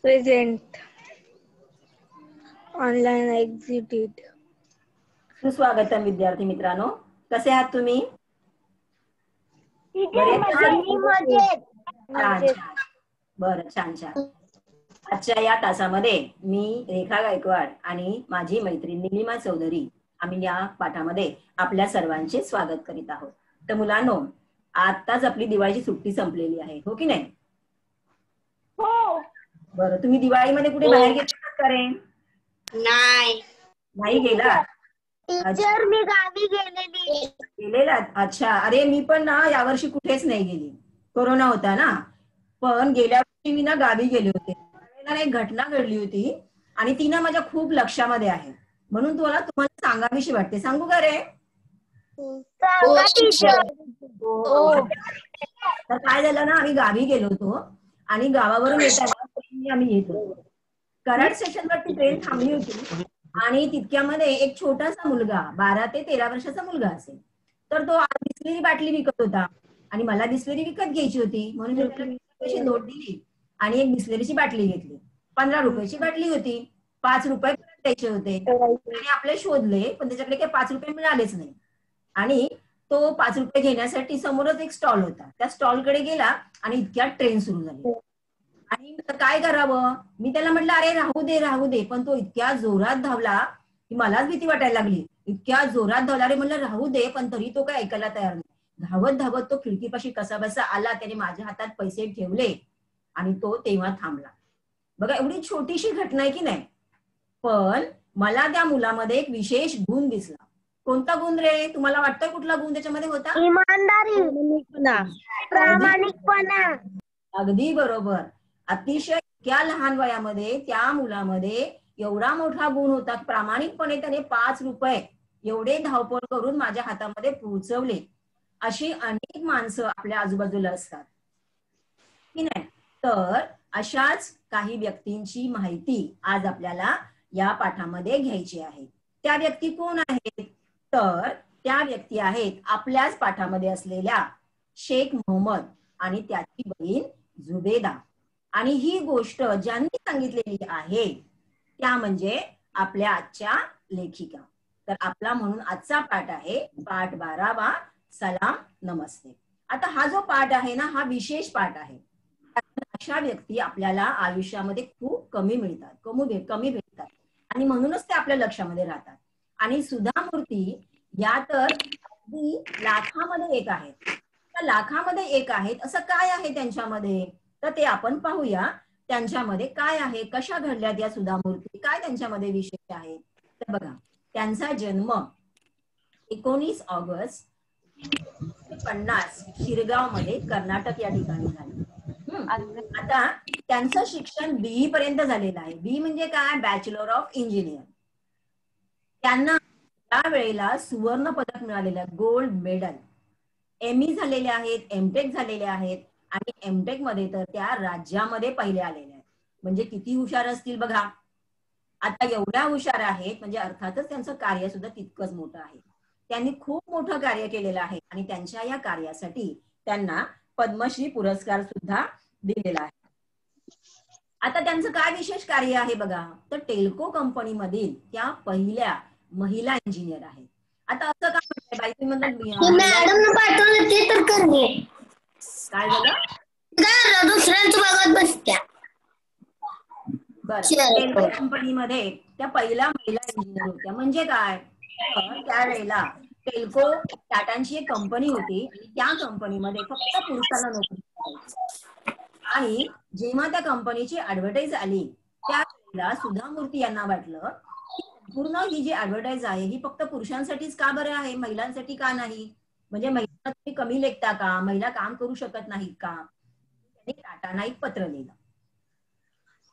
Present. Online exited. सुस्वागतम विद्यार्थी मित्रांनो, कसे आहात तुम्ही? बरं, छान छान. आजच्या या तासामध्ये मी रेखा गायकवाड आणि माझी मैत्रीण निलिमा चौधरी आम्ही या पाठामध्ये आपल्या सर्वांचे स्वागत करीत आहोत. तर मुलांनो, आताच आपली दिवाळीची सुट्टी संपलेली आहे, हो की नाही? हो. बरं, तुम्ही दिवाळीमध्ये कुठे बाहेर गेलात का रे? नाही गेला? टीचर मी गावी गेलेली. अच्छा. अरे मी पण ना यावर्षी कुठेच नाही गेली, कोरोना होता ना. पण गेल्या वर्षी मी ना गावी गेले होते. त्यावेळेला एक घटना घडली होती आणि ती ना माझ्या खूप लक्षामध्ये आहे, म्हणून तुम्हाला सांगावीशी वाटते. सांगू का रे? तर काय झालं ना, आम्ही गावी गेलो होतो आणि गावावरून येताना ट्रेनने आम्ही येत होतो. कराड स्टेशनवरती ट्रेन थांबली होती आणि तितक्यामध्ये एक छोटासा मुलगा, 12 ते 13 वर्षाचा मुलगा असेल, तर तो बिस्लेरी बाटली विकत होता आणि मला बिस्लेरी विकत घ्यायची होती, म्हणून मी त्याला 20 रुपयाची नोट दिली आणि एक बिस्लेरीची बाटली घेतली. 15 रुपयाची बाटली होती, 5 रुपये परत द्यायचे होते आणि आपले शोधले, पण त्याच्याकडे काही 5 रुपये मिळालेच नाही. आणि तो 5 रुपये घेण्यासाठी समोरच एक स्टॉल होता, त्या स्टॉलकडे गेला आणि इतक्यात ट्रेन सुरू झाली. आणि काय करावं, मी त्याला म्हटलं अरे राहू दे राहू दे, पण तो इतक्या जोरात धावला की मलाच भीती वाटायला लागली. इतक्या जोरात धावला, अरे म्हणलं राहू दे, पण तरी तो काय ऐकायला तयार नाही. धावत धावत तो खिडकीपाशी कसा बसा आला, त्याने माझ्या हातात पैसे ठेवले आणि तो तेव्हा थांबला. बघा, एवढी छोटीशी घटना आहे की नाही, पण मला त्या मुलामध्ये एक विशेष गुण दिसला. कोणता गुण रे? तुम्हाला वाटतं कुठला गुण त्याच्यामध्ये होता? इमानदारी, प्रामाणिकपणा. अगदी बरोबर. अतिशय इतक्या लहान वयामध्ये त्या मुलामध्ये एवढा मोठा गुण होता. प्रामाणिकपणे त्याने 5 रुपये एवढे धावपळ करून माझ्या हातामध्ये पोहोचवले. अशी अनेक माणसं आपल्या आजूबाजूला असतात की नाही. तर अशाच काही व्यक्तींची माहिती आज आपल्याला या पाठामध्ये घ्यायची आहे. त्या व्यक्ती कोण आहेत? तर त्या व्यक्ती आहेत आपल्याच पाठामध्ये असलेल्या शेख मोहम्मद आणि त्याची बहीण जुबेदा. आणि ही गोष्ट ज्यांनी सांगितलेली आहे त्या म्हणजे आपल्या आजच्या लेखिका. तर आपला म्हणून आजचा पाठ आहे पाठ 12वा, सलाम नमस्ते. आता हा जो पाठ आहे ना, हा विशेष पाठ आहे. अशा व्यक्ती आपल्याला आयुष्यामध्ये खूप कमी मिळतात, कमी भेटतात आणि म्हणूनच ते आपल्या लक्षामध्ये राहतात. आणि सुधा मूर्ती या तर लाखामध्ये एक आहेत. त्या लाखामध्ये एक आहेत. असं काय आहे त्यांच्यामध्ये, तर ते आपण पाहूया. त्यांच्यामध्ये काय आहे, कशा घडल्यात या सुधा मूर्ती, काय त्यांच्यामध्ये विशेष आहे. तर बघा, त्यांचा जन्म 19 ऑगस्ट 1950 शिरगाव मध्ये कर्नाटक या ठिकाणी झाला. आता त्यांचं शिक्षण BE पर्यंत झालेलं आहे. BE म्हणजे काय? Bachelor of engineer. त्यांना त्यावेळेला सुवर्ण पदक मिळालेलं आहे, गोल्ड मेडल. ME झालेले आहेत, MTech झालेले आहेत आणि MTech मध्ये तर त्या राज्यामध्ये पहिले आलेले आहेत. म्हणजे किती हुशार असतील बघा. आता एवढ्या हुशार आहेत म्हणजे अर्थातच त्यांचं कार्य सुद्धा तितकंच मोठं आहे. त्यांनी खूप मोठं कार्य केलेलं आहे आणि त्यांच्या या कार्यासाठी त्यांना पद्मश्री पुरस्कार सुद्धा दिलेला आहे. आता त्यांचं काय विशेष कार्य आहे बघा, तर टेल्को कंपनी मधील त्या पहिल्या महिला इंजिनियर आहेत. आता असं का म्हणताय बाई, तुम्ही मॅडम पाठवलं ते तर करणे. काय झालं? दुसऱ्यांचं बघत बसत्या. बरं, टेल्को कंपनीमध्ये त्या पहिल्या महिला इंजिनियर होत्या. म्हणजे काय, तर त्यावेळेला टेल्को टाटांची एक कंपनी होती आणि त्या कंपनीमध्ये फक्त पुरुषांना नोकरी करायची. आणि जेव्हा त्या कंपनीची ऍडव्हर्टाईज आली त्यावेळेला सुधा मूर्ती यांना वाटलं की पूर्ण ही जी ऍडव्हर्टाईज आहे ही फक्त पुरुषांसाठीच का बरं आहे, महिलांसाठी का नाही, म्हणजे महिलांना तुम्ही कमी लेखता का, महिला काम करू शकत नाहीत का. त्यांनी टाटांना एक पत्र लिहिलं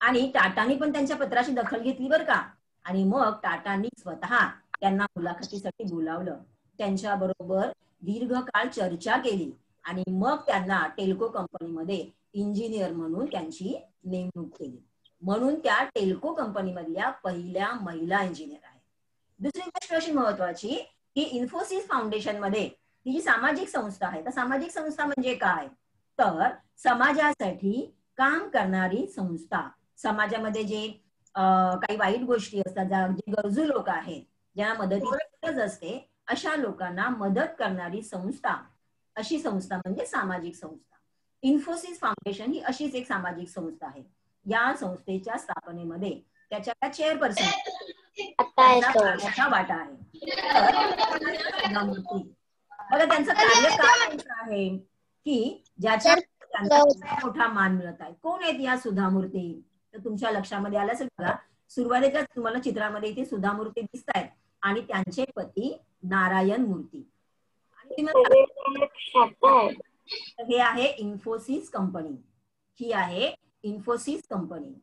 आणि टाटांनी पण त्यांच्या पत्राची दखल घेतली बरं का. आणि मग टाटांनी स्वतः त्यांना मुलाखतीसाठी बोलावलं, त्यांच्या बरोबर दीर्घकाळ चर्चा केली आणि मग त्यांना टेल्को कंपनीमध्ये इंजिनियर म्हणून त्यांची नेमणूक केली. म्हणून त्या टेल्को कंपनीमधल्या पहिल्या महिला इंजिनियर आहेत. दुसरी गोष्ट अशी महत्वाची की इन्फोसिस फाउंडेशन मध्ये ही जी सामाजिक संस्था आहे, तर सामाजिक संस्था म्हणजे काय, तर समाजासाठी काम करणारी संस्था, समाजामध्ये जे काही वाईट गोष्टी असतात, जे गरजू लोक आहेत, ज्यांना मदतीची गरज असते, अशा लोकांना मदत करणारी संस्था, अशी संस्था म्हणजे सामाजिक संस्था. इन्फोसिस फाउंडेशन ही अशीच एक सामाजिक संस्था आहे. या संस्थेच्या स्थापनेमध्ये त्याच्या चेअरपर्सन वाटा आहे. बघा त्यांचं कार्य काय आहे की ज्याच्या मोठा मान मिळत आहे. कोण आहेत या सुधामूर्ती? तर तुमच्या लक्षामध्ये आलं असेल बघा, सुरुवातीच्या तुम्हाला चित्रामध्ये इथे सुधामूर्ती दिसत आहेत आणि त्यांचे पती नारायण मूर्ती. हे आहे इन्फोसिस कंपनी. ही आहे इन्फोसिस कंपनी.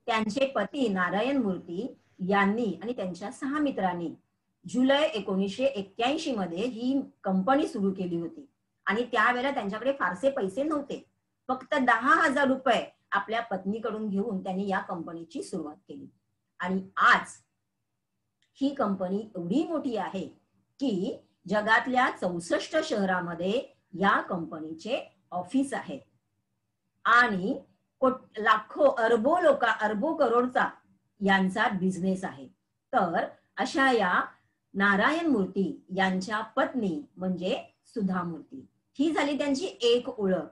त्यांचे पती नारायण मूर्ती यांनी आणि त्यांच्या 6 मित्रांनी जुलै 1981 मध्ये ही कंपनी सुरू केली होती. आणि त्यावेळेला त्यांच्याकडे फारसे पैसे नव्हते. फक्त 10,000 रुपये आपल्या पत्नीकडून घेऊन त्यांनी या कंपनीची सुरुवात केली. आणि आज ही कंपनी एवढी मोठी आहे की जगातल्या 64 शहरामध्ये या कंपनीचे ऑफिस आहेत. आणि लाखो अरबो करोडचा यांचा बिझनेस आहे. तर अशा या नारायण मूर्ती यांच्या पत्नी म्हणजे सुधामूर्ती, ही झाली त्यांची एक ओळख.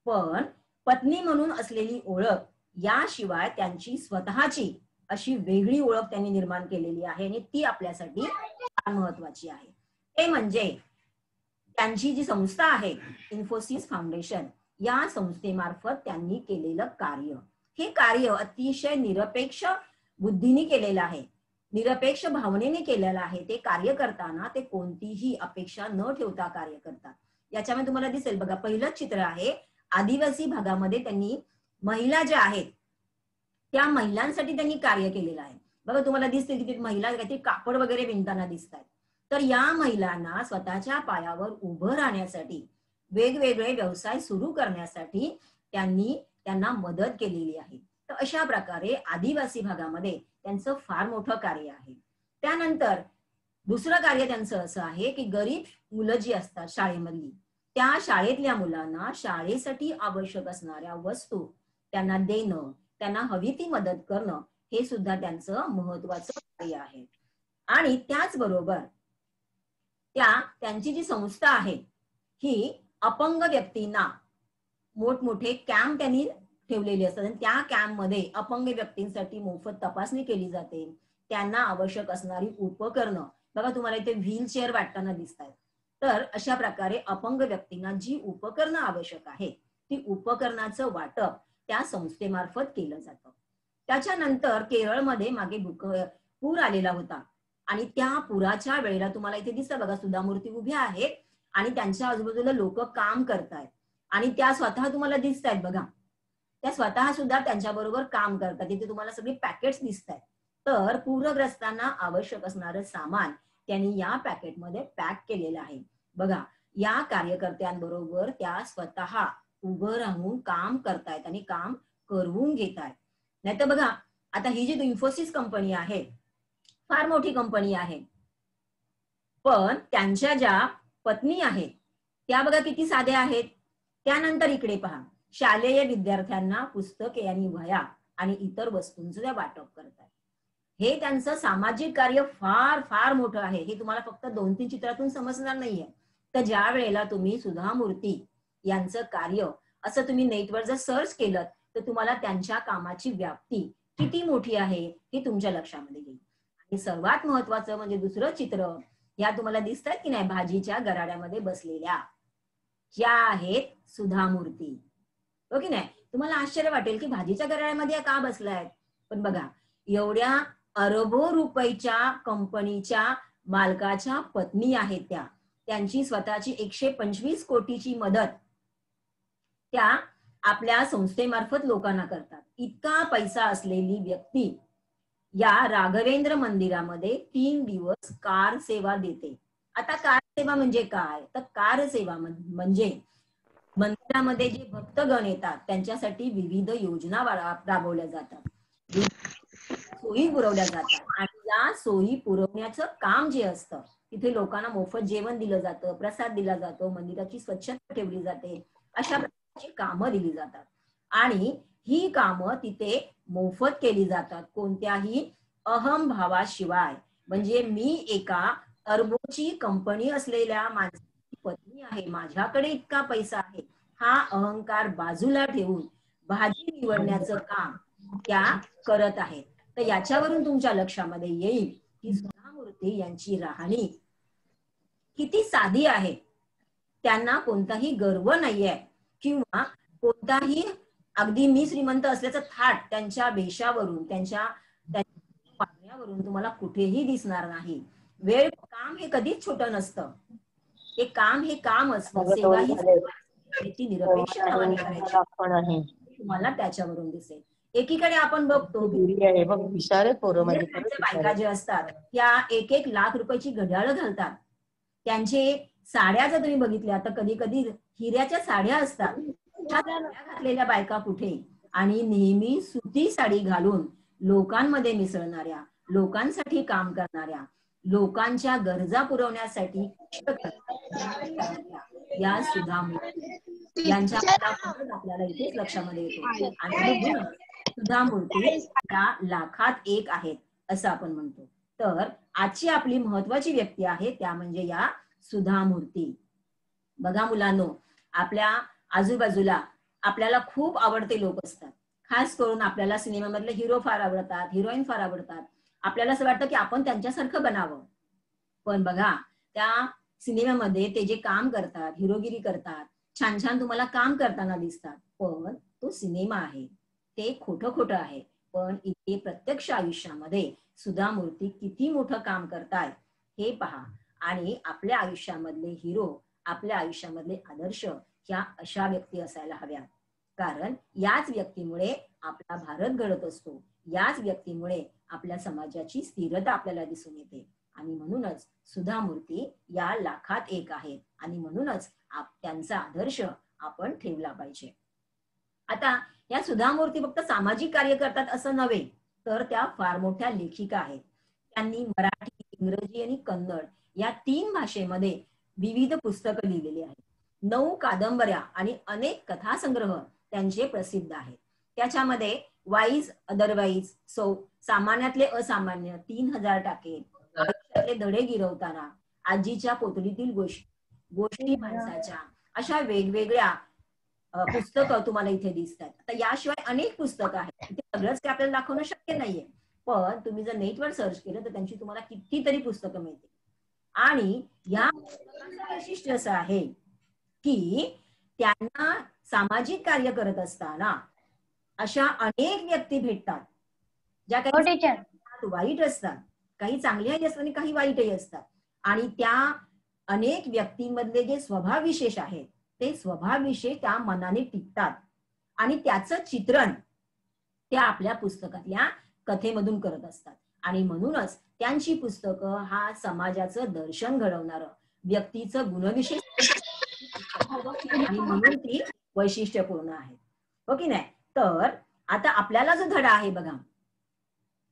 पण पत्नी म्हणून असलेली ओळख याशिवाय त्यांची स्वतःची अशी वेगळी ओळख त्यांनी निर्माण केलेली आहे आणि ती आपल्यासाठी फार महत्वाची आहे. ते म्हणजे त्यांची जी संस्था आहे इन्फोसिस फाउंडेशन, या संस्थेमार्फत त्यांनी केलेलं कार्य, हे कार्य अतिशय निरपेक्ष बुद्धीने केलेलं आहे, निरपेक्ष भावनेने केलेलं आहे. ते कार्य करताना ते कोणतीही अपेक्षा न ठेवता कार्य करतात. याच्यामध्ये तुम्हाला दिसेल बघा, पहिलंच चित्र आहे आदिवासी भागामध्ये त्यांनी महिला ज्या आहेत त्या महिलांसाठी त्यांनी कार्य केलेलं आहे. बघा तुम्हाला दिसते की महिला काहीतरी कापड वगैरे विणताना दिसत आहेत. तर या महिलांना स्वतःच्या पायावर उभं राहण्यासाठी, वेगवेगळे व्यवसाय सुरू करण्यासाठी त्यांना मदत केलेली आहे. तर अशा प्रकारे आदिवासी भागामध्ये त्यांचं फार मोठं कार्य आहे. त्यानंतर दुसरं कार्य त्यांचं असं आहे की गरीब मुलं जी असतात शाळेमधली, त्या शाळेतल्या मुलांना शाळेसाठी आवश्यक असणाऱ्या वस्तू त्यांना देणं, त्यांना हवी ती मदत करणं, हे सुद्धा त्यांचं महत्वाचं कार्य आहे. आणि त्याचबरोबर त्यांची जी संस्था आहे ही अपंग व्यक्तींना मोठमोठे कॅम्प त्यांनी ठेवलेले असतात. आणि त्या कॅम्प मध्ये अपंग व्यक्तींसाठी मोफत तपासणी केली जाते. त्यांना आवश्यक असणारी उपकरणं, बघा तुम्हाला इथे व्हीलचेअर वाटताना दिसत आहेत. तर अशा प्रकारे अपंग व्यक्तींना जी उपकरणं आवश्यक आहेत ती उपकरणाचं वाटप त्या संस्थेमार्फत केलं जातं. त्याच्यानंतर केरळमध्ये मागे पूर आलेला होता आणि त्या पुराच्या वेळेला तुम्हाला इथे दिसतं बघा, सुधामूर्ती उभ्या आहेत आणि त्यांच्या आजूबाजूला लोक काम करतायत आणि त्या स्वतः तुम्हाला दिसत आहेत बघा, त्या स्वतः सुद्धा त्यांच्याबरोबर काम करतात. इथे तुम्हाला सगळी पॅकेट्स दिसत आहेत. तर पूरग्रस्तांना आवश्यक असणारं सामान त्यांनी या पॅकेटमध्ये पॅक केलेलं आहे. बघा, या कार्यकर्त्यांबरोबर त्या स्वतः उभं राहून काम करतायत आणि काम करवून घेत आहेत. नाहीतर बघा, आता ही जी इन्फोसिस कंपनी आहे फार मोठी कंपनी आहे, पण त्यांच्या ज्या पत्नी आहेत त्या बघा किती साध्या आहेत. त्यानंतर इकडे पहा, शालेय विद्यार्थ्यांना पुस्तके आणि वह्या आणि इतर वस्तूंचं त्या वाटप करतात. हे त्यांचं सामाजिक कार्य फार फार मोठं आहे. हे तुम्हाला फक्त 2-3 चित्रातून समजणार नाहीये. तर ज्या वेळेला तुम्ही सुधामूर्ती यांचं कार्य असं तुम्ही नेटवर जर सर्च केलं तर तुम्हाला त्यांच्या कामाची व्याप्ती किती मोठी आहे हे तुमच्या लक्षामध्ये येईल. आणि सर्वात महत्वाचं म्हणजे दुसरं चित्र, या तुम्हाला दिसतात की नाही भाजीच्या गराड्यामध्ये बसलेल्या, ज्या आहेत सुधामूर्ती, हो की नाही. तुम्हाला आश्चर्य वाटेल की भाजीच्या गराड्यामध्ये का बसलायत, पण बघा, एवढ्या अरबो रुपयाच्या कंपनीच्या मालकाच्या पत्नी आहेत त्या, त्यांची स्वतःची 125 कोटीची मदत त्या आपल्या संस्थेमार्फत लोकांना करतात. इतका पैसा असलेली व्यक्ती या राघवेंद्र मंदिरामध्ये 3 दिवस कार सेवा देते. आता कार सेवा म्हणजे काय, तर कार सेवा म्हणजे मंदिरामध्ये जे भक्तगण येतात त्यांच्यासाठी विविध योजना राबवल्या जातात, सोयी पुरवल्या जातात. आणि या सोयी पुरवण्याचं काम जे असतं, तिथे लोकांना मोफत जेवण दिलं जातं, प्रसाद दिला जातो, मंदिराची स्वच्छता ठेवली जाते, अशा प्रकारची कामं दिली जातात. आणि ही कामं तिथे मोफत केली जातात, कोणत्याही अहम भावाशिवाय. म्हणजे मी एका अरबोची कंपनी असलेल्या माणसाची पत्नी आहे, माझ्याकडे इतका पैसा आहे, हा अहंकार बाजूला ठेवून भाजी निवडण्याचं काम त्या करत आहेत. तर याच्यावरून तुमच्या लक्षामध्ये येईल की सुधा मूर्ती यांची राहणी किती साधी आहे. त्यांना कोणताही गर्व नाहीये किंवा कोणताही अगदी मी श्रीमंत असल्याचं थाट त्यांच्या वेशावरून, त्यांच्या वागण्यावरून तुम्हाला कुठेही दिसणार नाही. वेळ, काम हे कधीच छोटं नसतं. हे काम हे काम असतं, सेवा ही ती निरपेक्ष नावाने करायची, तुम्हाला त्याच्यावरून दिसेल. एकीकडे आपण बघतो बायका जे असतात त्या 1-1 लाख रुपयाची घड्याळ घालतात. त्यांचे साड्या जर तुम्ही बघितल्या तर कधी कधी हिऱ्याच्या साड्या असतात. त्या घातलेल्या बायका कुठे, आणि नेहमी सुती साडी घालून लोकांमध्ये मिसळणाऱ्या, लोकांसाठी काम करणाऱ्या, लोकांच्या गरजा पुरवण्यासाठी या सुधा मूर्ती यांच्या आपल्याला इथेच लक्षामध्ये येतो. आणि सुधा मूर्ती त्या लाखात एक आहेत असं आपण म्हणतो. तर आजची आपली महत्वाची व्यक्ती आहे त्या म्हणजे या सुधा मूर्ती. बघा मुलांनो, आपल्या आजूबाजूला आपल्याला खूप आवडते लोक असतात. खास करून आपल्याला सिनेमामधले हिरो फार आवडतात, हिरोईन फार आवडतात. आपल्याला असं वाटतं की आपण त्यांच्यासारखं बनावं. पण बघा, त्या सिनेमामध्ये ते जे काम करतात, हिरोगिरी करतात, छान छान तुम्हाला काम करताना दिसतात, पण तो सिनेमा आहे, ते खोटं खोटं आहे. पण इथे प्रत्यक्ष आयुष्यामध्ये सुधा मूर्ती किती मोठं काम करतायत हे पहा. आणि आपल्या आयुष्यामधले हिरो, आपल्या आयुष्यामधले आदर्श ह्या अशा व्यक्ती असायला हव्यात. कारण याच व्यक्तीमुळे आपला भारत घडत असतो, याच व्यक्तीमुळे आपल्या समाजाची स्थिरता आपल्याला दिसून येते. आणि म्हणूनच सुधा मूर्ती या लाखात एक आहेत आणि म्हणूनच त्यांचा आदर्श आपण ठेवला पाहिजे. आता या सुधा मूर्ती फक्त सामाजिक कार्य करतात असं नव्हे, तर त्या फार मोठ्या लेखिका आहेत. त्यांनी मराठी, इंग्रजी आणि कन्नड या 3 भाषेमध्ये विविध पुस्तकं लिहिलेली आहेत. 9 कादंबऱ्या आणि अनेक कथासंग्रह त्यांचे प्रसिद्ध आहेत. त्याच्यामध्ये वाईज अदरवाईज, सामान्यातले असामान्य, 3000 टाके, आयुष्यातले धडे गिरवताना, आजीच्या पोतडीतील गोष्टी माणसाच्या, अशा वेगवेगळ्या पुस्तकं तुम्हाला इथे दिसतात. आता याशिवाय अनेक पुस्तकं आहेत, इथे सगळंच काही आपल्याला दाखवणं शक्य नाहीये. पण तुम्ही जर नेटवर सर्च केलं तर त्यांची तुम्हाला कितीतरी पुस्तकं मिळतील. आणि या पुस्तकांचं वैशिष्ट्य असं आहे की त्यांना सामाजिक कार्य करत असताना अशा अनेक व्यक्ती भेटतात ज्या काही वाईट असतात, काही चांगल्याही असतात आणि काही वाईटही असतात. आणि त्या अनेक व्यक्तींमधले जे स्वभाव विशेष आहेत ते स्वभाव विशेष त्या मनाने टिकतात आणि त्याचं चित्रण त्या आपल्या पुस्तकातल्या कथेमधून करत असतात. आणि म्हणूनच त्यांची पुस्तकं हा समाजाचं दर्शन घडवणारं, व्यक्तीचं गुणविशेष आणि म्हणून ती वैशिष्ट्यपूर्ण आहे, हो की नाही. तर आता आपल्याला जो धडा आहे बघा,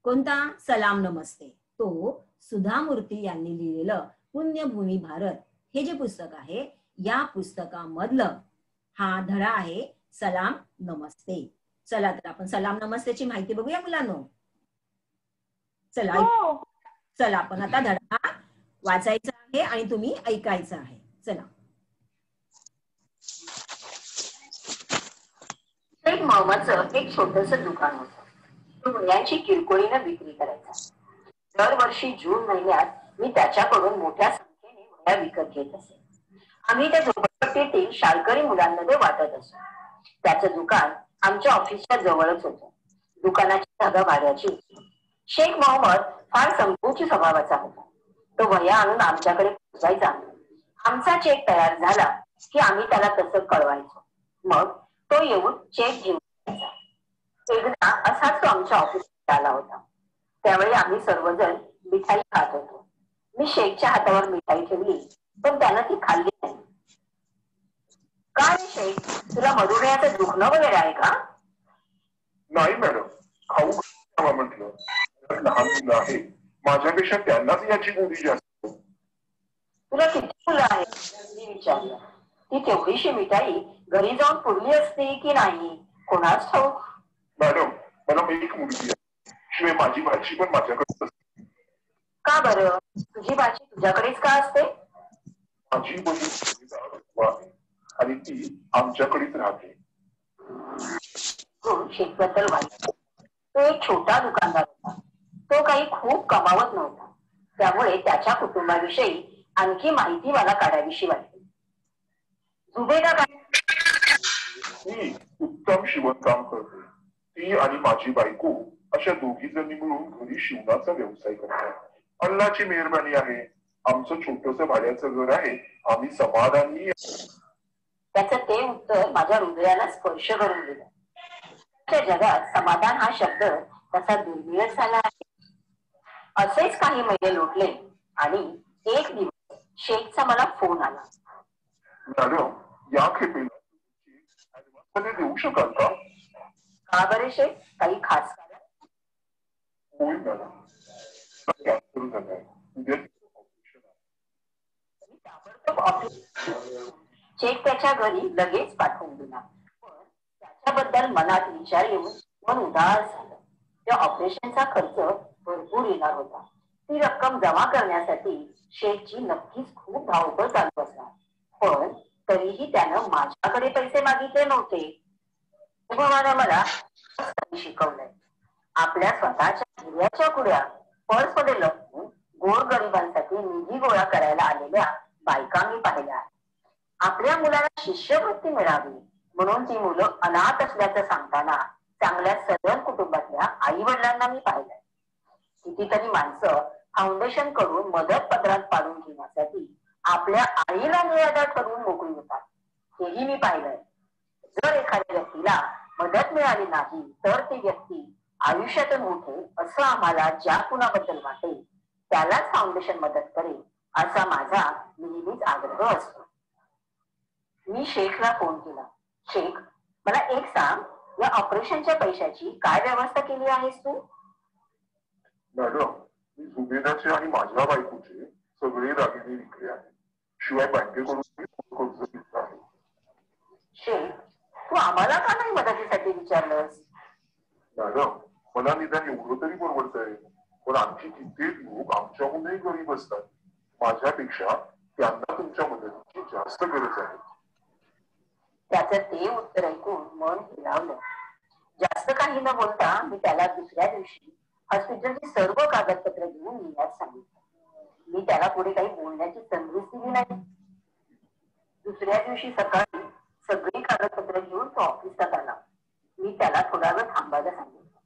कोणता, सलाम नमस्ते, तो सुधा मूर्ती यांनी लिहिलेलं पुण्यभूमी भारत हे जे पुस्तक आहे, या पुस्तकामधलं हा धडा आहे सलाम नमस्ते. चला तर आपण सलाम नमस्तेची माहिती बघूया मुलांनो. चला चला आपण आता धडा वाचायचा आहे आणि तुम्ही ऐकायचं आहे. चला. शेख मोहम्मदचं एक छोटस दुकान होतं. तो वह्यांची किरकोळीनं विक्री करायचा. दरवर्षी जून महिन्यात मी त्याच्याकडून मोठ्या संख्येने वह्या विकत घेत असे. आम्ही त्या झोपडपट्टीतील शाळकरी मुलांमध्ये वाटत असो. त्याचं दुकान आमच्या ऑफिसच्या जवळच होतं. दुकानाची जागा भाड्याची होती. शेख मोहम्मद फार संकोची स्वभावाचा होता. तो वह्या आणून आमच्याकडे पोहोचायचा. आमचा चेक तयार झाला की आम्ही त्याला तसं कळवायचो. मग तो येऊन चेक घेऊन जायचा. एकदा असाच तो आमच्या ऑफिसला आला होता. त्यावेळी आम्ही सर्वजण मिठाई खात होतो. मी शेखच्या हातावर मिठाई ठेवली, पण त्यानं ती खाल्ली नाही. काय शेख, तुला मधुमेहाचं दुखणं वगैरे आहे का? नाही मॅडम, खाऊ म्हटलं. लहान मुलं आहे, माझ्यापेक्षा त्यांनाच याची गोडी जास्त. तुला किती मुलं आहेत? मी विचारलं. ती तेवढीशी मिठाई घरी जाऊन पुरली असती की नाही कोणाच ठाऊक. मॅडम, मला एक मुलगी आहे, शिवाय माझी भाची पण माझ्याकडे असते. का बरं? तुझी भाची तुझ्याकडेच का असते? माझी बहीण आहे आणि ती आमच्याकडेच राहते. शेखबद्दल वाईट. तो एक छोटा दुकानदार होता. तो काही खूप कमावत नव्हता. त्यामुळे त्याच्या कुटुंबाविषयी आणखी माहिती मला काढावीशी वाटली. जुबेदा काय? ती उत्तम शिवणकाम करते. ती आणि माझी बायको अशा दोघी जणी मिळून घरी शिवणाचा व्यवसाय करतात. अल्लाची मेहरबानी आहे. आमचं छोटस भाड्याचं घर आहे. आम्ही समाधानी. त्याचं ते उत्तर माझ्या हृदयाला स्पर्श करून दिलं. जगात समाधान हा शब्द तसा दुर्मिळच झाला आहे. असेच काही महिने लोटले आणि एक दिवस शेखचा मला फोन आला. मॅडम, या खेपेला देऊ शकाल का? का बरे शेख? काही खास कारण? होय मॅडम, चेक त्याच्या घरी लगेच पाठवून दिला. पण त्याच्याबद्दल मनात विचार येऊन मन उदास झालं. त्या ऑपरेशनचा खर्च भरपूर येणार होता. ती रक्कम जमा करण्यासाठी शेखची नक्कीच खूप धावपळ चालू असणार. पण तरीही त्यानं माझ्याकडे पैसे मागितले नव्हते. अनुभवानं मला शिकवलंय. आपल्या स्वतःच्या हिऱ्याच्या कुड्या पर्समध्ये लपवून गोरगरिबांसाठी निधी गोळा करायला आलेल्या बायका मी पाहिल्या. आपल्या मुलाला शिष्यवृत्ती मिळावी म्हणून ती मुलं अनाथ असल्याचं सांगताना चांगल्या सधन कुटुंबातल्या आई वडिलांना मी पाहिलंय. कितीतरी माणसं फाउंडेशन करून मदत पत्रात पाडून घेण्यासाठी आपल्या आईला निराधार ठरवून मोकळी होतात. हेही मी पाहिलंय. जर एखाद्या व्यक्तीला मदत मिळाली नाही तर ती व्यक्ती आयुष्यातून उठेल असं आम्हाला ज्या कुणाबद्दल वाटेल त्यालाच फाउंडेशन मदत करेल असा माझा नेहमीच आग्रह असतो. मी शेखला फोन केला. शेख, मला एक सांग, या ऑपरेशनच्या पैशाची काय व्यवस्था केली आहेस तू? मॅडम, मी जुबेदाचे आणि माझ्या बायकोचे सगळे दागिने विकले आहेत. शिवाय बँकेकडून कर्ज घेतलं आहे. शेख, तू आम्हाला का नाही मदतीसाठी विचारलंस? मॅडम, मला निदान एवढं तरी परवडतंय. पण आणखी कित्येक लोक आमच्याहूनही गरीब असतात. माझ्यापेक्षा त्यांना तुमच्या मदतीची जास्त गरज आहे. त्याचं ते उत्तर ऐकून मन हिरावलं. जास्त काही न बोलता मी त्याला दुसऱ्या दिवशी हॉस्पिटलची सर्व कागदपत्र घेऊन येण्यास सांगितलं. मी त्याला पुढे काही बोलण्याची संधीच दिली नाही. दुसऱ्या दिवशी सकाळी सगळी कागदपत्र घेऊन तो ऑफिसात आला. मी त्याला थोडा वेळ थांबायला सांगितलं.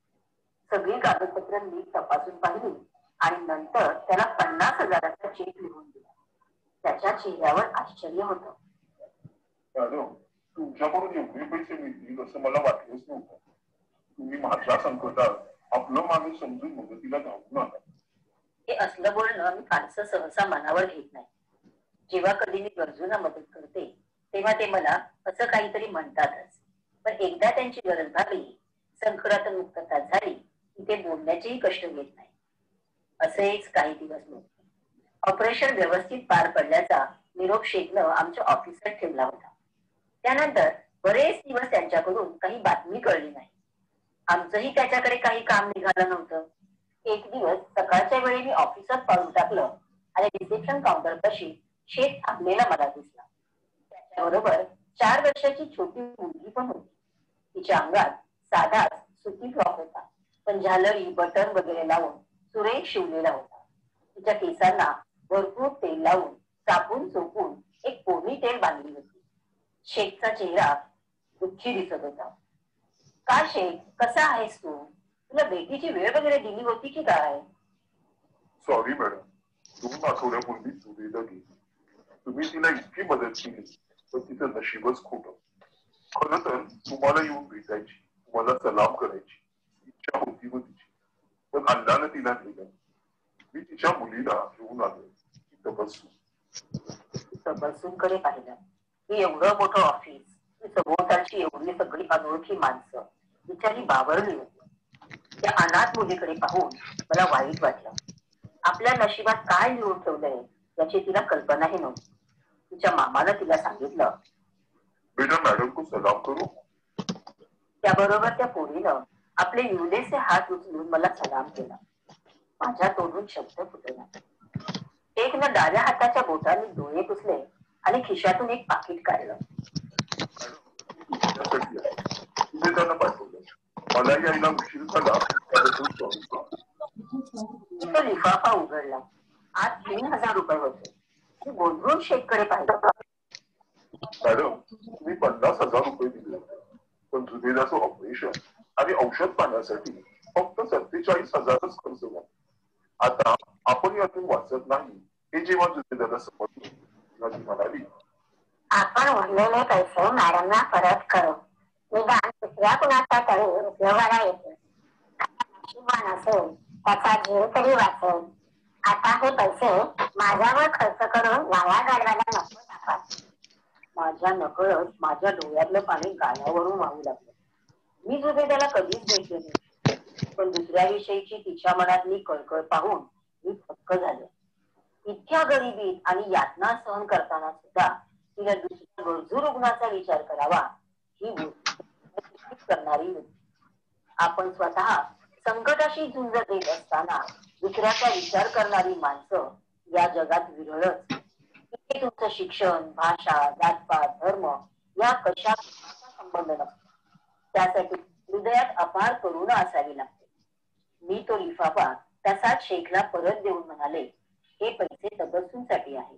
सगळी कागदपत्र नीट तपासून पाहिली आणि नंतर त्याला 50,000चा चेक लिहून दिला. त्याच्या चेहऱ्यावर आश्चर्य होतं. मॅडम, तुमच्याकडून एवढे पैसे मिळतील असं मला वाटलंच नव्हतं. तुम्ही माझ्या संकटात आपलं माणूस समजून मदतीला धावून आला. हे असलं बोलणं मी फारसं सहसा मनावर घेत नाही. जेव्हा कधी मी गरजूंना मदत करते तेव्हा ते मला असं काहीतरी म्हणतातच. पण एकदा त्यांची गरज भागली, संकटातून मुक्तता झाली की ते बोलण्याचेही कष्ट घेत नाही. असेच काही दिवस होते. ऑपरेशन व्यवस्थित पार पडल्याचा निरोप शेखनं आमच्या ऑफिसात ठेवला होता. त्यानंतर बरेच दिवस त्यांच्याकडून काही बातमी कळली नाही. आमचंही त्याच्याकडे काही काम निघालं नव्हतं. एक दिवस सकाळच्या वेळी मी ऑफिसात पाऊल टाकलं आणि रिसेप्शन काउंटर पाशी शेख थांबलेला मला दिसला. त्याच्याबरोबर 4 वर्षाची छोटी मुलगी पण होती. तिच्या अंगात साधाच सुती फ्रॉक होता, पण झालरी बटन वगैरे लावून सुरेख शिवलेला होता. तिच्या केसांना भरपूर तेल लावून चापून चोपून एक पोनी टेल बांधली होती. शेखचा चेहरा दुःखी दिसत होता. काय शेख, कसा आहेस तू? तुला भेटीची वेळ वगैरे दिली होती की काय? सॉरी मॅडम, 2 आठवड्यापूर्वी जुबेदा गेली. तुम्ही तिला इतकी मदत केली पण तिचं नशीबच खोटं. खरं तर तुम्हाला येऊन भेटायची, तुम्हाला सलाम करायची इच्छा होती व तिची, पण अल्लानं तिला दिलं. मी तिच्या मुलीला घेऊन आलो. तबस्सूमकडे पाहिलं. मी एवढं मोठं ऑफिस, सभोवतालची एवढी सगळी अनोळखी माणसं, बिचारी बावरली होती. त्या अनाथ मुलीकडे पाहून मला वाईट वाटलं. आपल्या नशिबात काय लिहून ठेवलंय याची तिला कल्पनाही नव्हती. तिच्या मामाला तिला सांगितलं, बेटा, मॅडम को सलाम करो. त्याबरोबर त्या पोरीनं आपले युवलेसे हात उचलून मला सलाम केला. माझ्या तोंडून शब्द फुटला. एक न डाव्या हाताच्या बोटाने डोळे पुसले आणि खिशातून एक पाकिट काढलं. तुम्ही त्यांना पाठवलं. मला यायला उशीर झाला त्याबद्दल सॉरी. तो लिफाफा उघडला. आत 3000 रुपये होते. मी गोंधळून शेखकडे पाहिलं. मॅडम, तुम्ही 50,000 रुपये दिले होते, पण जुबेदाचं ऑपरेशन आणि औषध पाहण्यासाठी फक्त 47,000च खर्च झाला. आता आपण यातून वाचत नाही हे जेव्हा जुबेदाला समजलं तेव्हा ती म्हणाली, आपण उरलेले पैसे मॅडमना परत करू. निदान दुसऱ्या कुणाचा तरी उपयोगाला येतील. नशिबवान असेल त्याचा जीव तरी वाचेल. आता हे पैसे माझ्यावर खर्च करून वाया घालवायला नको टाका. माझ्या नकळत माझ्या डोळ्यातलं पाणी गालावरून वाहू लागलं. मी जुबेदाला कधीच भेटले नाही, पण दुसऱ्याविषयीची तिच्या मनातली कळकळ पाहून मी थक्क झालो. इतक्या गरिबीत आणि यातना सहन करताना सुद्धा तिला दुसऱ्या गरजू रुग्णाचा विचार करावा ही गोष्ट करणारी होती. आपण स्वतः संकटाशी झुंज देत असताना दुसऱ्याचा विचार करणारी माणसं या जगात विरळच. इथे तुमचं शिक्षण, भाषा, जातपात, धर्म या कशा संबंध नसतो. त्यासाठी हृदयात अपार करुणा असावी लागते. मी तो लिफाफा तसाच शेखला परत देऊन म्हणाले, हे पैसे तबस्सुमसाठी आहे.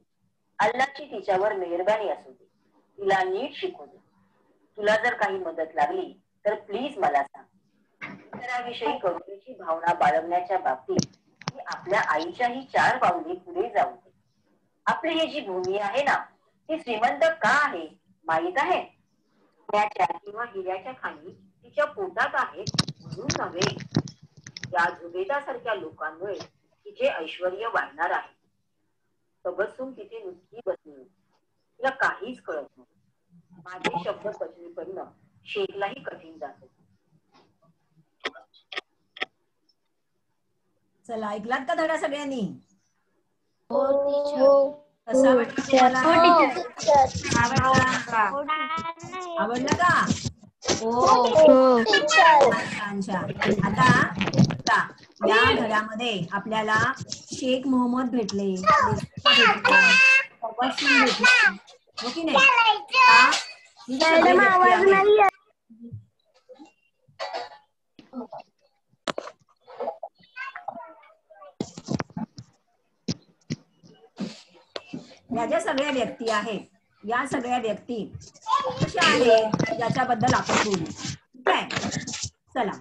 अल्लाची तिच्यावर मेहरबानी असू दे. तिला नीट शिकू दे. तुला जर काही मदत लागली तर प्लीज मला सांग. इतरांविषयी करुणेची भावना बाळगण्याच्या बाबतीत ती आपल्या आईच्याही 4 पावले पुढे जाऊ दे. आपली ही जी भूमी आहे ना, ती श्रीमंत का आहे माहित आहे? सोन्याच्या किंवा हिऱ्याच्या खाणी तिच्या पोटात आहेत म्हणून नव्हे. या जुबेदासारख्या लोकांमुळे तिचे ऐश्वर्य वाढणार आहे. तबस्सुम तिथे नुसती बसली होती. तिला काहीच कळत नव्हतं. माझे शब्द पचनी पडणं शेखलाही कठीण जात होते. चला, ऐकलात का धडा सगळ्यांनी? हो. कसा वाटला तुम्हाला? आवडला का? छान छान. आता या धड्यामध्ये आपल्याला शेख मोहम्मद भेटले, तबस्सुम भेटले, हो की नाही? या ज्या सगळ्या व्यक्ती आहेत, या सगळ्या व्यक्ती कशा आहेत याच्याबद्दल आपण बोलू. ठीक आहे, चला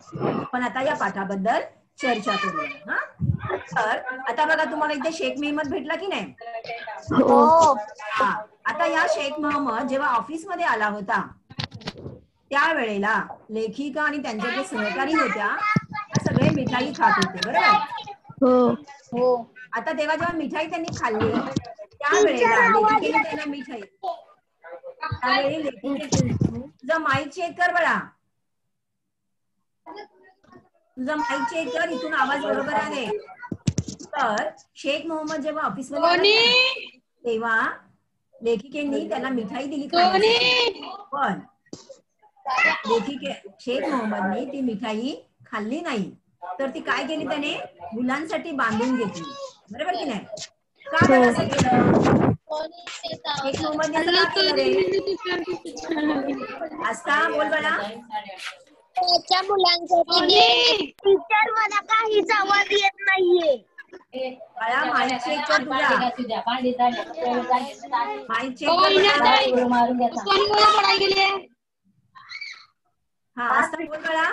आपण आता या पाठाबद्दल चर्चा करूया. तर आता बघा, तुम्हाला इथे शेख मोहम्मद भेटला की नाही? आता या शेख मोहम्मद जेव्हा ऑफिस मध्ये आला होता त्यावेळेला लेखिका आणि त्यांच्या जे सहकारी होत्या त्या सगळे मिठाई खात होते, बरोबर? आता तेव्हा जेव्हा मिठाई त्यांनी खाल्ली त्यावेळेला लेखिकेने त्यांना मिठाई त्यावेळी लेखिकेने, तुझा माईक चेक कर बळा, तुझा माईक चेक कर, इथून आवाज बरोबर आहे. तर शेख मोहम्मद जेव्हा ऑफिस मध्ये तेव्हा लेखिकेने त्यांना मिठाई दिली खाण्यासाठी, पण शेख मोहम्मदने ती मिठाई खाल्ली नाही. तर ती काय केली त्याने? मुलांसाठी बांधून घेतली, बरोबर की नाही? का बरं असं केलं? शेख मोहम्मदने का केलं रे? आस्था बोल बळा. त्याच्या मुलांसाठी. टीचर, मला काहीच आवाज येत नाहीये. बाळा, माईक चेक कर तुझा, माईक चेक कर. हा, आस्था बोल बळा.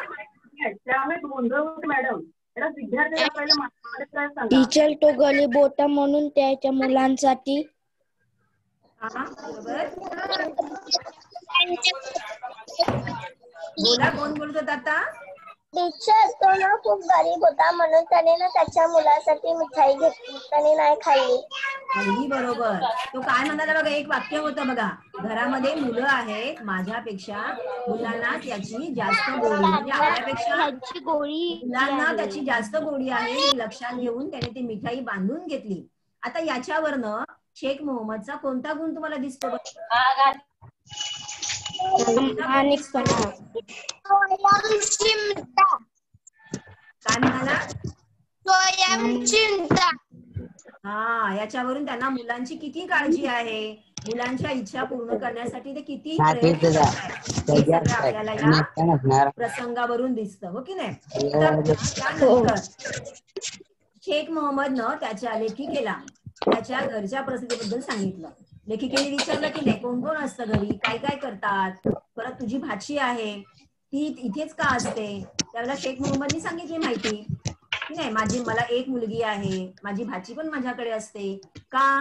टीचर, तो गली बोटा म्हणून त्याच्या मुलांसाठी. बोला, कोण बोलतो आता? टीचर, तो ना खूप गरीब होता म्हणून त्याने ना त्याच्या मुलासाठी मिठाई घेतली, त्याने नाही खाल्ली. अगदी बरोबर. तो काय म्हणाला बघा, एक वाक्य होतं बघा, घरामध्ये मुलं आहेत, माझ्यापेक्षा मुलांना त्याची जास्त गोडी, म्हणजे आपल्यापेक्षा मुलांना त्याची जास्त गोडी आहे हे लक्षात घेऊन त्याने ती मिठाई बांधून घेतली. आता याच्यावरनं शेख मोहम्मदचा कोणता गुण तुम्हाला दिसतो? काय म्हणाला? स्वयंचिंता. हा, याच्यावरून त्यांना मुलांची किती काळजी आहे, मुलांच्या इच्छा पूर्ण करण्यासाठी ते किती प्रयत्न करतात हे सगळं आपल्याला या प्रसंगावरून दिसतं, हो की नाही? त्यानंतर शेख मोहम्मदनं त्याच्या लेखिकेला त्याच्या घरच्या परिस्थितीबद्दल सांगितलं. लेखिकेने विचारलं की नाही, कोण कोण असतं घरी, काय काय करतात, परत तुझी भाची आहे ती इथेच का असते. त्यावेळेला शेख मोहम्मदनी सांगितली माहिती की नाही, मला एक मुलगी आहे, माझी भाची पण माझ्याकडे असते. का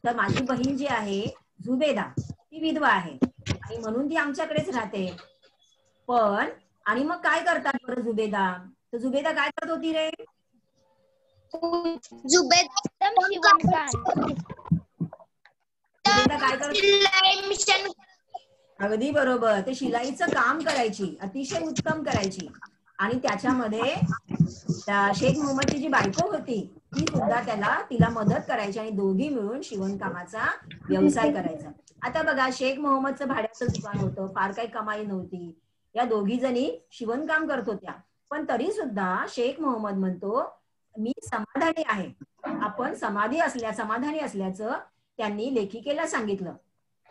तर माझी बहीण जी आहे जुबेदा ती विधवा आहे आणि म्हणून ती आमच्याकडेच राहते. पण आणि मग काय करतात बरं जुबेदा? तर जुबेदा काय करत होती रे? जुबेदा शिवणकाम. जुबेदा काय करत? अगदी बरोबर, ते शिलाईचं काम करायची, अतिशय उत्तम करायची. आणि त्याच्यामध्ये शेख मोहम्मदची जी बायको होती ती सुद्धा तिला मदत करायची आणि दोघी मिळून शिवणकामाचा व्यवसाय करायचा. आता बघा, शेख मोहम्मदचं भाड्याचं दुकान होतं, फार काही कमाई नव्हती, या दोघी जणी शिवणकाम करत होत्या. पण तरी सुद्धा शेख मोहम्मद म्हणतो मी समाधानी आहे. आपण समाधानी असल्याचं त्यांनी लेखिकेला सांगितलं.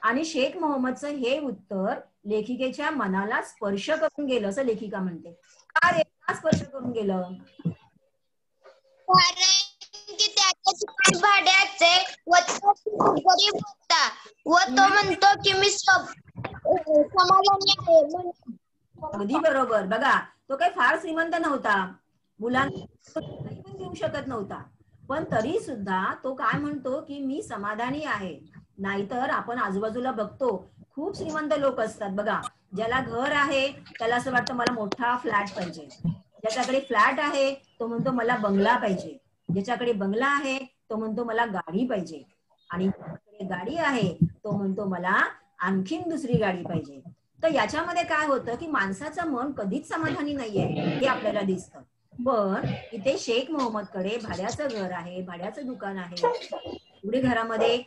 आणि शेख मोहम्मदचं हे उत्तर लेखिकेच्या मनाला स्पर्श करून गेलं असं लेखिका म्हणते. का रे, का स्पर्श करून गेलं? कारण की त्याचे भाड्याचे व तो गरीब होता व तो म्हणतो की मी समाधानी आहे. अगदी बरोबर. बघा, तो काही फार श्रीमंत नव्हता, मुलांना काही पण देऊ शकत नव्हता, पण तरी सुद्धा तो काय म्हणतो की मी समाधानी आहे. नाहीतर आपण आजूबाजूला बघतो खूप श्रीमंत लोक असतात बघा, ज्याला घर आहे त्याला असं वाटतं मला मोठा फ्लॅट पाहिजे, ज्याच्याकडे फ्लॅट आहे तो म्हणतो मला बंगला पाहिजे, ज्याच्याकडे बंगला आहे तो म्हणतो मला गाडी पाहिजे, आणि ज्याच्याकडे गाडी आहे तो म्हणतो मला आणखीन दुसरी गाडी पाहिजे. तर याच्यामध्ये काय होतं की माणसाचं मन कधीच समाधानी नाहीये हे आपल्याला दिसतं. पण इथे शेख मोहम्मदकडे भाड्याचं घर आहे, भाड्याचं दुकान आहे, पुढे घरामध्ये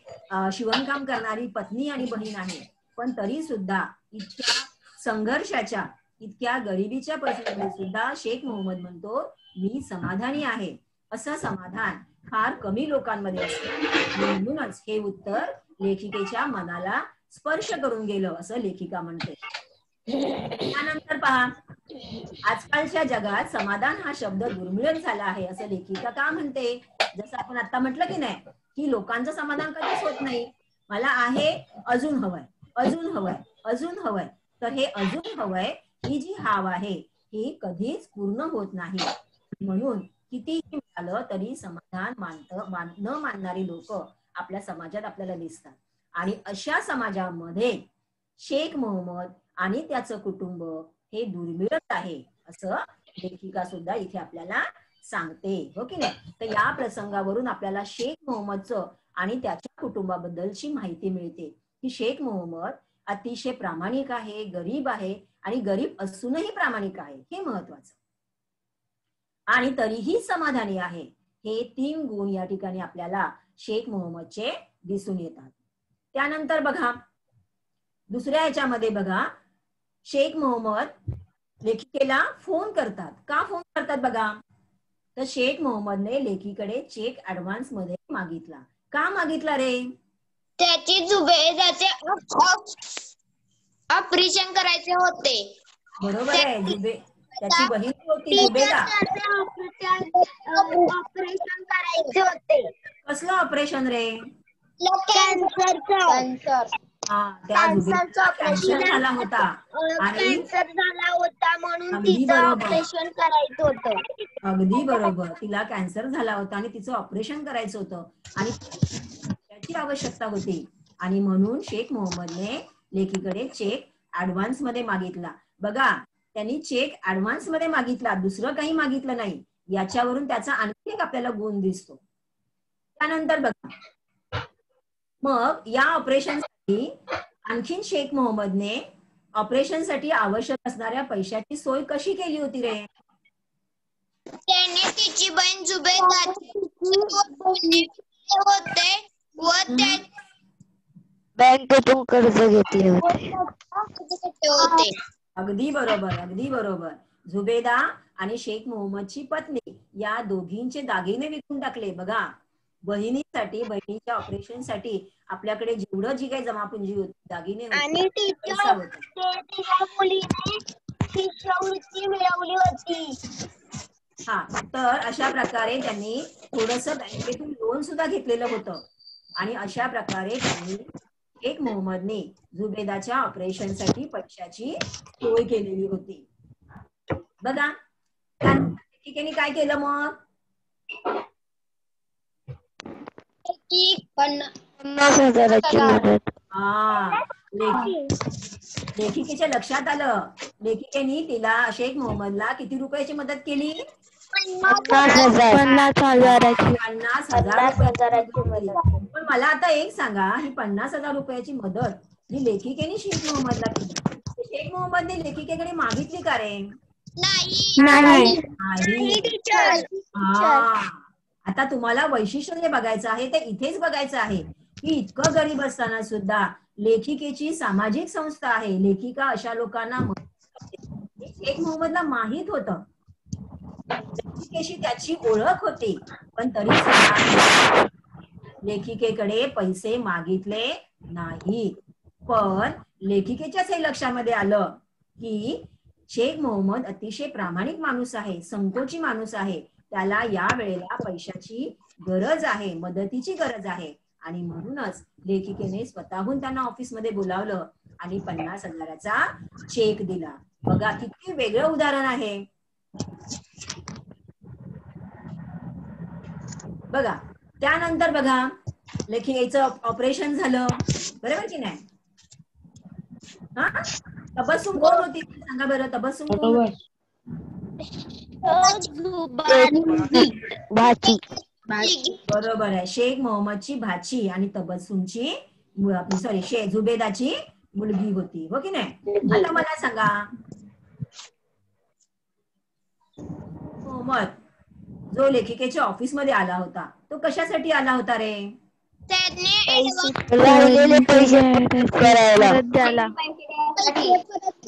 शिवणकाम करणारी पत्नी आणि बहीण आहे, पण तरी सुद्धा इतक्या संघर्षाच्या, इतक्या गरिबीच्या परिस्थितीमध्ये सुद्धा शेख मोहम्मद म्हणतो मी समाधानी आहे. असं समाधान फार कमी लोकांमध्ये असतं, म्हणूनच हे उत्तर लेखिकेच्या मनाला स्पर्श करून गेलं असं लेखिका म्हणते. त्यानंतर पहा, आजकालच्या जगात समाधान हा शब्द दुर्मिळ झाला आहे असं लेखिका का म्हणते? जसं आपण आता म्हटलं की नाही की लोकांचं समाधान कधीच होत नाही, मला आहे अजून हवंय, अजून हवंय, अजून हवंय. तर हे अजून हवंय ही जी हाव आहे ही कधीच पूर्ण होत नाही. म्हणून कितीही मिळालं तरी समाधान न मानणारी लोक आपल्या समाजात आपल्याला दिसतात. आणि अशा समाजामध्ये शेख मोहम्मद आणि त्याचं कुटुंब हे दुर्मिळच आहे असं लेखिका सुद्धा इथे आपल्याला सांगते, हो की नाही? तर या प्रसंगावरून आपल्याला शेख मोहम्मदचं आणि त्याच्या कुटुंबाबद्दलची माहिती मिळते की शेख मोहम्मद अतिशय प्रामाणिक आहे, गरीब आहे, आणि गरीब असूनही प्रामाणिक आहे, हे महत्वाचं, आणि तरीही समाधानी आहे. हे 3 गुण या ठिकाणी आपल्याला शेख मोहम्मदचे दिसून येतात. त्यानंतर बघा, दुसऱ्या ह्याच्यामध्ये बघा, शेख मोहम्मद लेखिकेला फोन करतात. का फोन करतात बघा, तर शेख मोहम्मदने लेखीकडे चेक ऍडव्हान्स मध्ये मागितला. का मागितला रे? त्याची जुबेदाचे ऑपरेशन करायचे होते. बरोबर आहे, त्याची बहीण होती जुबेदा. ऑपरेशन करायचे होते. कसलं ऑपरेशन रे? कॅन्सर. त्या जुबेदाला कॅन्सर झाला होता आणि म्हणून तिचं ऑपरेशन करायचं होतं. अगदी बरोबर, तिला कॅन्सर झाला होता आणि तिचं ऑपरेशन करायचं होतं आणि त्याची आवश्यकता होती, आणि म्हणून शेख मोहम्मदने लेखीकडे चेक ऍडव्हान्स मध्ये मागितला. बघा, त्यांनी चेक ऍडव्हान्स मध्ये मागितला, दुसरं काही मागितलं नाही. याच्यावरून त्याचा आणखी एक आपल्याला गुण दिसतो. त्यानंतर बघा, मग या ऑपरेशनसाठी आणखीन शेख मोहम्मदने ऑपरेशनसाठी आवश्यक असणाऱ्या पैशाची सोय कशी केली होती रे? त्याने तिची बहीण जुबेदा होते व बँकेतून कर्ज घेतले होते. अगदी बरोबर, अगदी बरोबर. झुबेदा आणि शेख मोहम्मदची पत्नी या दोघींचे दागिने विकून टाकले. बघा, बहिणीच्या ऑपरेशनसाठी आपल्याकडे जेवढं जी काही जमापुंजी होती, दागिने आणि होते, पैसा होता. तिच्या मुलीने शिष्यवृत्ती मिळवली होती. हा, तर अशा प्रकारे त्यांनी थोडंसं बँकेतून लोन सुद्धा घेतलेलं होतं आणि अशा प्रकारे त्यांनी शेख मोहम्मदने झुबेदाच्या ऑपरेशनसाठी पैशाची सोय केलेली होती. बघा, त्यानंतर लेखिकेने काय केलं मग? 50,000ची मदत. हा, लेखिकेच्या लक्षात आलं. लेखिकेने तिला शेख मोहम्मदला किती रुपयाची मदत केली? 50,000ची. 50,000 मदत. पण मला आता एक सांगा, ही 50,000 रुपयाची मदत जी लेखिकेने शेख मोहम्मदला केली, शेख मोहम्मदने लेखिकेकडे मागितली का रे? नाही. हा, आता तुम्हाला वैशिष्ट्य जे बघायचं आहे ते इथेच बघायचं आहे की इतकं गरीब असताना सुद्धा लेखिकेची सामाजिक संस्था आहे. लेखिका अशा लोकांना शेख मोहम्मदला माहित होतं, लेखिकेशी त्याची ओळख होती, पण तरी सुद्धा लेखिकेकडे पैसे मागितले नाही. पण लेखिकेच्याच हे लक्षामध्ये आलं की शेख मोहम्मद अतिशय प्रामाणिक माणूस आहे, संकोची माणूस आहे, त्याला या वेळेला पैशाची गरज आहे, मदतीची गरज आहे, आणि म्हणूनच लेखिकेने स्वतःहून त्यांना ऑफिसमध्ये बोलावलं आणि 50,000चा चेक दिला. बघा, किती वेगळं उदाहरण आहे. बघा, त्यानंतर बघा, लेखिकेचं ऑपरेशन झालं, बरोबर की नाही? हा, तबस्सुम कोण होती सांगा बरं? तबस्सुम कोण होती? भाची. बरोबर आहे, शेख मोहम्मदची भाची आणि तबस्सुमची झुबेदाची मुलगी होती, हो की नाही? आता मला सांगा, मोहम्मद जो लेखिकेच्या ऑफिस मध्ये आला होता तो कशासाठी आला होता रे? राहिलेले पैसे करायला.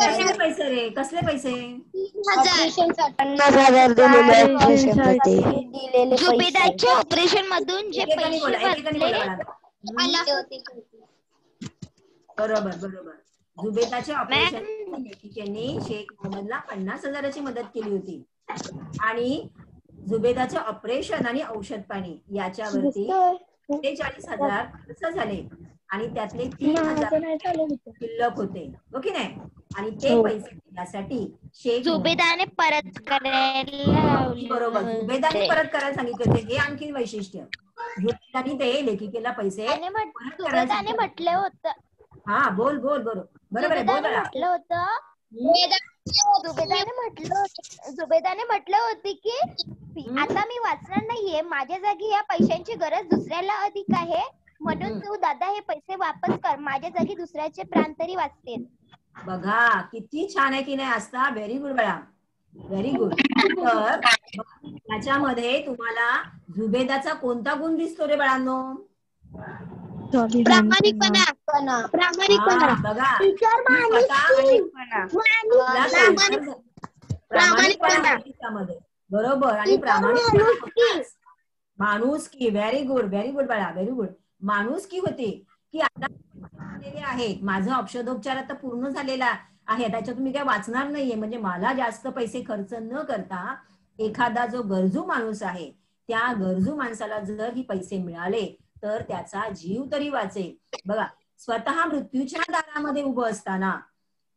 कसले पैसे रे? कसले पैसे? 50,000 दिलेले झुबेदाच्या ऑपरेशन मधून जे एकेकाने बोला, पैसे एकेकाने बोला मला. बरोबर बरोबर. झुबेदाच्या ऑपरेशन लेखिकेने शेख मोहम्मदला 50,000ची मदत केली होती आणि झुबेदाचे ऑपरेशन आणि औषध पाणी याच्यावरती 47,000 खर्च झाले आणि त्यातले 3,000 शिल्लक होते, हो की नाही? आणि ते पैसे देण्यासाठी शेख झुबेदाने परत करायला बरोबर, झुबेदाने परत करायला सांगितले होते. हे आणखी वैशिष्ट्य, झुबेदाने ते लेखिकेला पैसे झुबेदाने म्हटलं होतं. हा, बोल बोल, बरोबर बरोबर आहे, बोल बरं. म्हटलं होतं झुबेदाने म्हटलं होते की आता मी वाचणार नाहीये, माझ्या जागी या पैशांची गरज दुसऱ्याला अधिक आहे, म्हणून तू दादा हे पैसे वापस कर, माझ्या जागी दुसऱ्याचे प्राण तरी वाचतील. बघा, किती छान आहे की नाही आस्था? व्हेरी गुड बाळा, व्हेरी गुड. तर त्याच्यामध्ये तुम्हाला झुबेदाचा कोणता गुण दिसतो रे बाळांनो? प्रामाणिकपणा. बघा, बरोबर, आणि माणुसकी. व्हेरी गुड, व्हेरी गुड बाळा, व्हेरी गुड. माणुसकी होती की आता आहे, माझा औषधोपचार आता पूर्ण झालेला आहे, त्याच्यातून मी काय वाचणार नाहीये, म्हणजे मला जास्त पैसे खर्च न करता एखादा जो गरजू माणूस आहे त्या गरजू माणसाला जर ही पैसे मिळाले तर त्याचा जीव तरी वाचेल. बघा, स्वतः मृत्यूच्या दारामध्ये उभं असताना,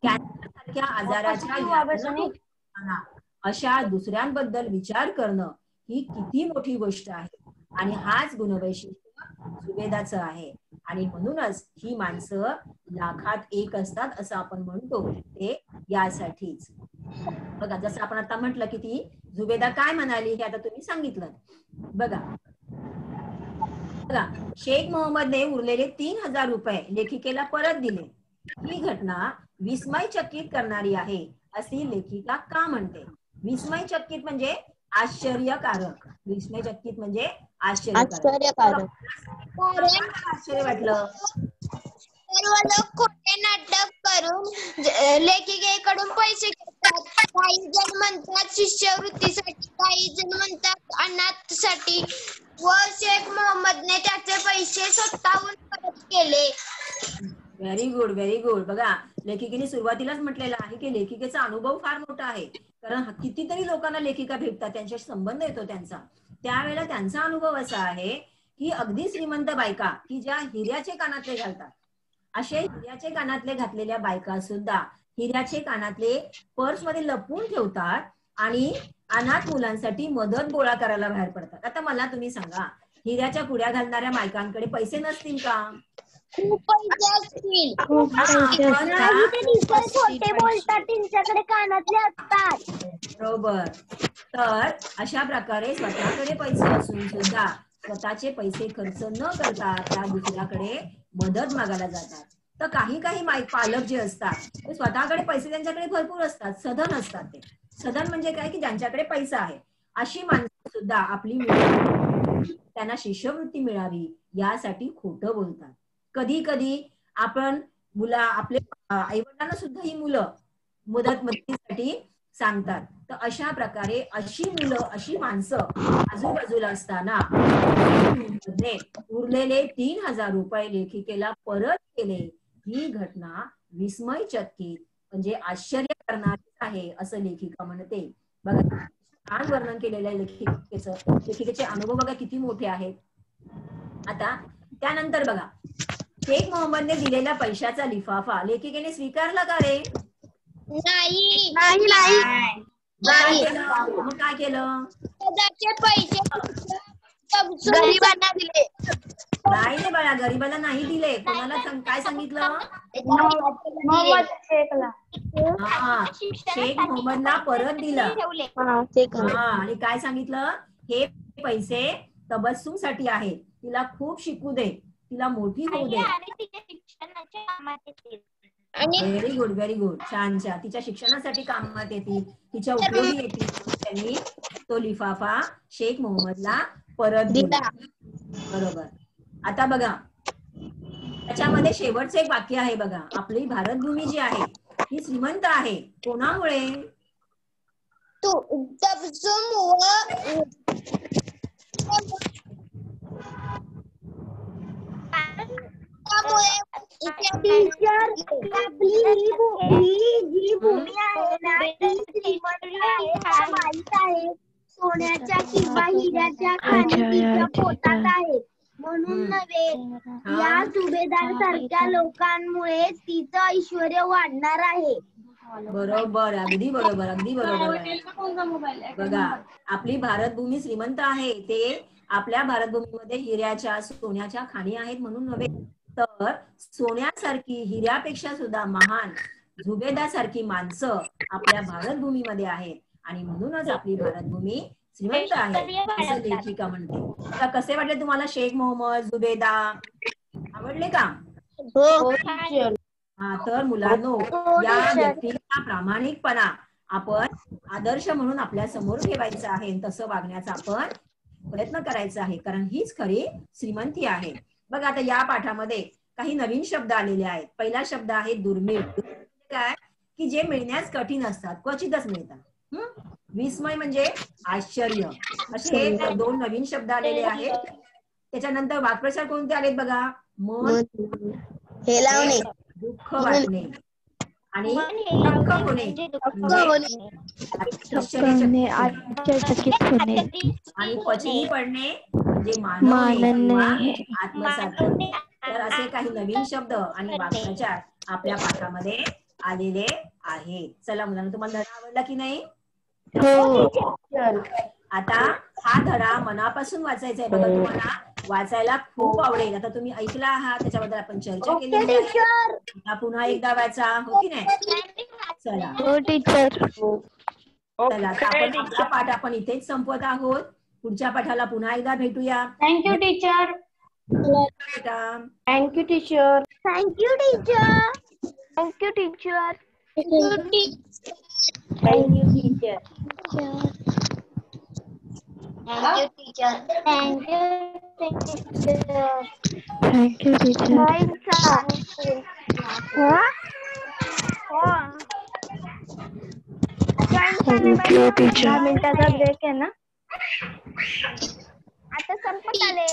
कॅन्सर सारख्या आजाराच्या अशा दुसऱ्यांबद्दल विचार करणं ही किती मोठी गोष्ट आहे, आणि हाच गुणवैशिष्ट्य झुबेदाचं आहे. आणि म्हणूनच ही माणसं लाखात एक असतात असं आपण म्हणतो ते यासाठीच. बघा, जसं आपण आता म्हटलं की ती झुबेदा काय म्हणाली हे आता तुम्ही सांगितलं. बघा, शेख मोहम्मदने उरलेले 3,000 रुपये लेखिकेला परत दिले. ही घटना विस्मयचकित करणारी आहे अशी लेखिका का म्हणते? विस्मयचकित म्हणजे आश्चर्यकारक. विस्मयचकित म्हणजे आश्चर्यकारक. आश्चर्य वाटलं? सर्व लोक खोटे नाटक करून लेखिकेकडून पैसे घेतात. काही जण म्हणतात शिष्यवृत्तीसाठी, काही जण म्हणतात अनाथसाठी व शेख मोहम्मदने त्याचे पैसे स्वतःहून परत केले. Very good, very good. बघा, लेखिकेने सुरुवातीलाच म्हटलेलं आहे की लेखिकेचा अनुभव फार मोठा आहे. कारण कितीतरी लोकांना लेखिका भेटतात, त्यांच्याशी संबंध येतो त्यांचा. त्यावेळेला त्यांचा अनुभव असा आहे की अगदी श्रीमंत बायका की ज्या हिऱ्याचे कानातले घालतात, असे हिऱ्याचे कानातले घातलेल्या बायका सुद्धा हिऱ्याचे कानातले पर्समध्ये लपवून ठेवतात आणि अनाथ मुलांसाठी मदत गोळा करायला बाहेर पडतात. आता मला तुम्ही सांगा, हिऱ्याच्या कुड्या घालणाऱ्या बायकांकडे पैसे नसतील का? खूप पैसे असतील. खोटे बोलतात, त्यांच्याकडे कानातले असतात. बरोबर. तर अशा प्रकारे स्वतःकडे पैसे असून सुद्धा स्वतःचे पैसे खर्च न करता त्या दुसऱ्याकडे मदत मागायला जातात. तर काही पालक जे असतात ते स्वतःकडे पैसे त्यांच्याकडे भरपूर असतात, सधन असतात. ते सधन म्हणजे काय की ज्यांच्याकडे पैसा आहे अशी माणसं सुद्धा आपली मुलं त्यांना शिष्यवृत्ती मिळावी यासाठी खोटं बोलतात. कधी कधी आपण आपल्या आईवडिलांना सुद्धा ही मुलं मदतीसाठी सांगतात. तर अशा प्रकारे अशी मुलं, अशी माणसं आजूबाजूला असताना उरलेले 3,000 रुपये लेखिकेला परत केले. ही घटना विस्मयचकित म्हणजे आश्चर्य करणारी आहे असं लेखिका म्हणते. बघा, छान वर्णन केलेलं आहे लेखिकेचे अनुभव बघा किती मोठे आहेत. आता त्यानंतर बघा, शेख मोहम्मदने दिलेल्या पैशाचा लिफाफा लेखिकेने स्वीकारला का रे? नाही. मग काय केलं? त्याचे पैसे गरिबांना दिले. नाही रे बाळा, गरीबाला नाही दिले. कोणाला काय सांगितलं? हा, शेख मोहम्मदला परत दिलं. आणि काय सांगितलं? हे पैसे तबस्सुम साठी आहेत, तिला खूप शिकू दे, तिला मोठी होऊ दे. Very good, very good. छान छान. तिच्या शिक्षणासाठी कामात येतील, तिच्या उपयोगी येतील. त्यांनी तो लिफाफा शेख मोहम्मदला परत दिला. बरोबर. आता बघा, त्याच्यामध्ये शेवटचं एक वाक्य आहे बघा, आपली भारतभूमी जी आहे ही श्रीमंत आहे. कोणामुळे? तबस्सुम टीचर, आपली ही जी भूमी आहे ना ती श्रीमंत माहीत आहे, सोन्याच्या किंवा हिऱ्याच्या खाणीच्या पोटात आहे म्हणून नव्हे. या सुभेदार सारख्या लोकांमुळे तिचं ऐश्वर्य वाढणार आहे. बरोबर, अगदी बरोबर, अगदी बरोबर. बघा, आपली भारतभूमी श्रीमंत आहे, ते आपल्या भारतभूमीमध्ये हिऱ्याच्या सोन्याच्या खाणी आहेत म्हणून नव्हे, तर सोन्यासारखी हिऱ्यापेक्षा सुद्धा महान झुबेदासारखी माणसं आपल्या भारतभूमीमध्ये आहेत आणि म्हणूनच आपली भारतभूमी श्रीमंत आहे असं लेखिका म्हणते. आता कसे वाटले तुम्हाला शेख मोहम्मद, झुबेदा? आवडले का? हा, तर मुलांनो, या व्यक्तीचा प्रामाणिकपणा आपण आदर्श म्हणून आपल्या समोर ठेवायचा आहे, तसं वागण्याचा आपण प्रयत्न करायचा आहे, कारण हीच खरी श्रीमंती आहे. बघा, आता या पाठामध्ये काही नवीन शब्द आलेले आहेत. पहिला शब्द आहे दुर्मिळ. काय की जे मिळण्यास कठीण असतात, क्वचितच मिळतात. विस्मय म्हणजे आश्चर्य. असे 2 नवीन शब्द आलेले आहेत. त्याच्यानंतर वाक्प्रचार कोणते आलेत बघा? मन हेलावणे, दुःख वाटणे आणि दुःख होणे, आश्चर्यचकित होणे आणि पचनी पडणे म्हणजे मानणे, आत्मसात करणे. तर असे काही नवीन शब्द आणि वाक्प्रचार आपल्या पाठामध्ये आलेले आहेत. चला मुलांना, तुम्हाला धडा आवडला की नाही? आता हा धडा मनापासून वाचायचा आहे बघा. तुम्हाला वाचायला खूप आवडेल. आता तुम्ही ऐकला आहात, त्याच्याबद्दल आपण चर्चा केली आहे. आता पुन्हा एकदा वाचा, हो की नाही? चला चला, आपण आपला पाठ आपण इथेच संपवत आहोत. पुढच्या पाठाला पुन्हा एकदा भेटूया. Thank you teacher. Thank you teacher. Thank you teacher. Thank you teacher. Thank you teacher. Thank you teacher. Thank you teacher. Thank you teacher. Thank you teacher. 10 मिनिटाचा ब्रेक आहे ना. आता संपत आले.